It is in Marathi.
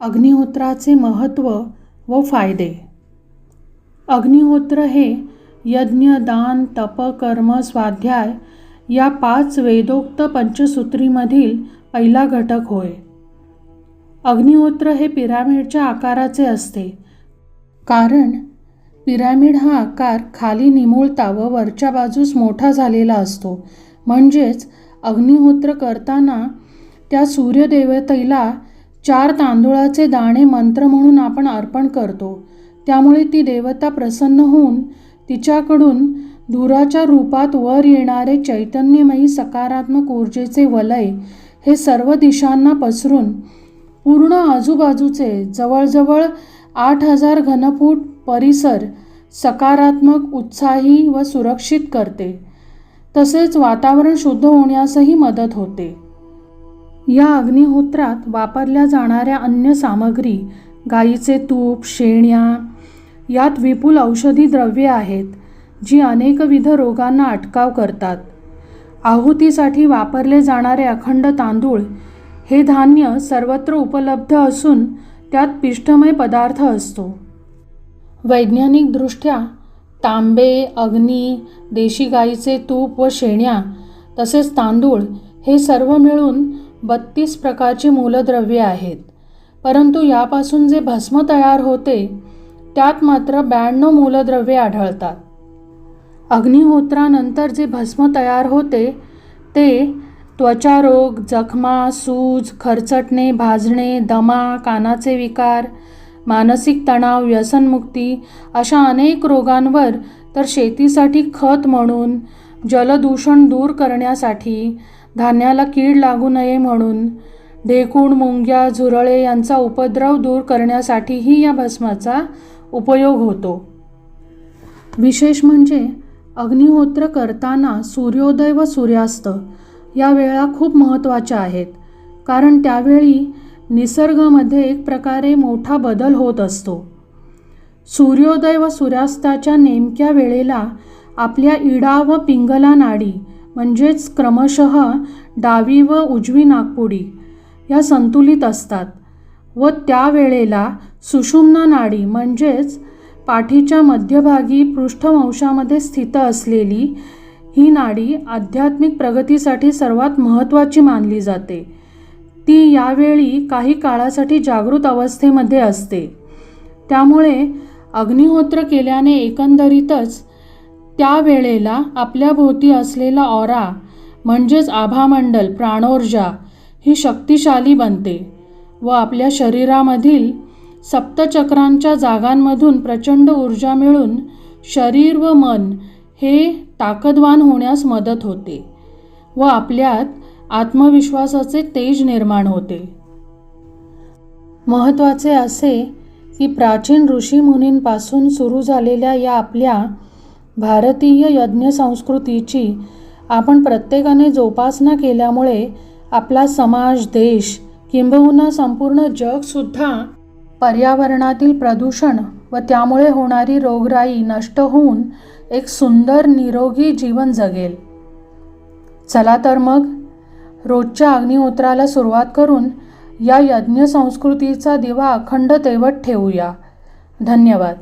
अग्निहोत्राचे महत्त्व व फायदे. अग्निहोत्र हे यज्ञ, दान, तप, कर्म, स्वाध्याय या 5 वेदोक्त पंचसूत्रीमधील पहिला घटक होय. अग्निहोत्र हे पिरामिडच्या आकाराचे असते, कारण पिरामिड हा आकार खाली निमुळता व वरच्या बाजूस मोठा झालेला असतो. म्हणजेच अग्निहोत्र करताना त्या सूर्यदेवतेला 4 तांदूळाचे दाणे मंत्र म्हणून आपण अर्पण करतो. त्यामुळे ती देवता प्रसन्न होऊन तिच्याकडून धुराच्या रूपात वर येणारे चैतन्यमयी सकारात्मक ऊर्जेचे वलय हे सर्व दिशांना पसरून पूर्ण आजूबाजूचे जवळजवळ 8000 घनफूट परिसर सकारात्मक, उत्साही व सुरक्षित करते. तसेच वातावरण शुद्ध होण्यासही मदत होते. या अग्निहोत्रात वापरल्या जाणाऱ्या अन्य सामग्री गाईचे तूप, शेण्या यात विपुल औषधी द्रव्ये आहेत, जी अनेकविध रोगांना अटकाव करतात. आहुतीसाठी वापरले जाणारे अखंड तांदूळ हे धान्य सर्वत्र उपलब्ध असून त्यात पिष्टमय पदार्थ असतो. वैज्ञानिकदृष्ट्या तांबे, अग्नी, देशी गाईचे तूप व शेण्या तसेच तांदूळ हे सर्व मिळून 32 प्रकारची मूलद्रव्ये आहेत. परंतु यापासून जे भस्म तयार होते त्यात मात्र 92 मूलद्रव्ये आढळतात. अग्निहोत्रानंतर जे भस्म तयार होते ते त्वचारोग, जखमा, सूज, खरचटणे, भाजणे, दमा, कानाचे विकार, मानसिक तणाव, व्यसनमुक्ती अशा अनेक रोगांवर, तर शेतीसाठी खत म्हणून, जलदूषण दूर करण्यासाठी, धान्याला कीड लागू नये म्हणून, ढेकूण, मुंग्या, झुरळे यांचा उपद्रव दूर करण्यासाठीही या भस्माचा उपयोग होतो. विशेष म्हणजे अग्निहोत्र करताना सूर्योदय व सूर्यास्त या वेळा खूप महत्त्वाच्या आहेत, कारण त्यावेळी निसर्गामध्ये एक प्रकारे मोठा बदल होत असतो. सूर्योदय व सूर्यास्ताच्या नेमक्या वेळेला आपल्या इडा व पिंगला नाडी म्हणजेच क्रमशः डावी व उजवी नाकपुडी या संतुलित असतात व त्या वेळेला सुषुम्ना नाडी म्हणजेच पाठीच्या मध्यभागी पृष्ठवंशामध्ये स्थित असलेली ही नाडी आध्यात्मिक प्रगतीसाठी सर्वात महत्त्वाची मानली जाते. ती यावेळी काही काळासाठी जागृत अवस्थेमध्ये असते. त्यामुळे अग्निहोत्र केल्याने एकंदरीतच त्या वेळेला आपल्या भोवती असलेला ऑरा म्हणजेच आभामंडल, प्राणोर्जा ही शक्तिशाली बनते व आपल्या शरीरामधील सप्तचक्रांच्या जागांमधून प्रचंड ऊर्जा मिळून शरीर व मन हे ताकदवान होण्यास मदत होते व आपल्यात आत्मविश्वासाचे तेज निर्माण होते. महत्त्वाचे असे की प्राचीन ऋषीमुनींपासून सुरू झालेल्या या आपल्या भारतीय यज्ञ संस्कृतीची आपण प्रत्येकाने जोपासना केल्यामुळे आपला समाज, देश किंबहुना संपूर्ण जगसुद्धा पर्यावरणातील प्रदूषण व त्यामुळे होणारी रोगराई नष्ट होऊन एक सुंदर निरोगी जीवन जगेल. चला तर मग रोजच्या अग्निहोत्राला सुरुवात करून या यज्ञ संस्कृतीचा दिवा अखंड तेवत ठेवूया. धन्यवाद.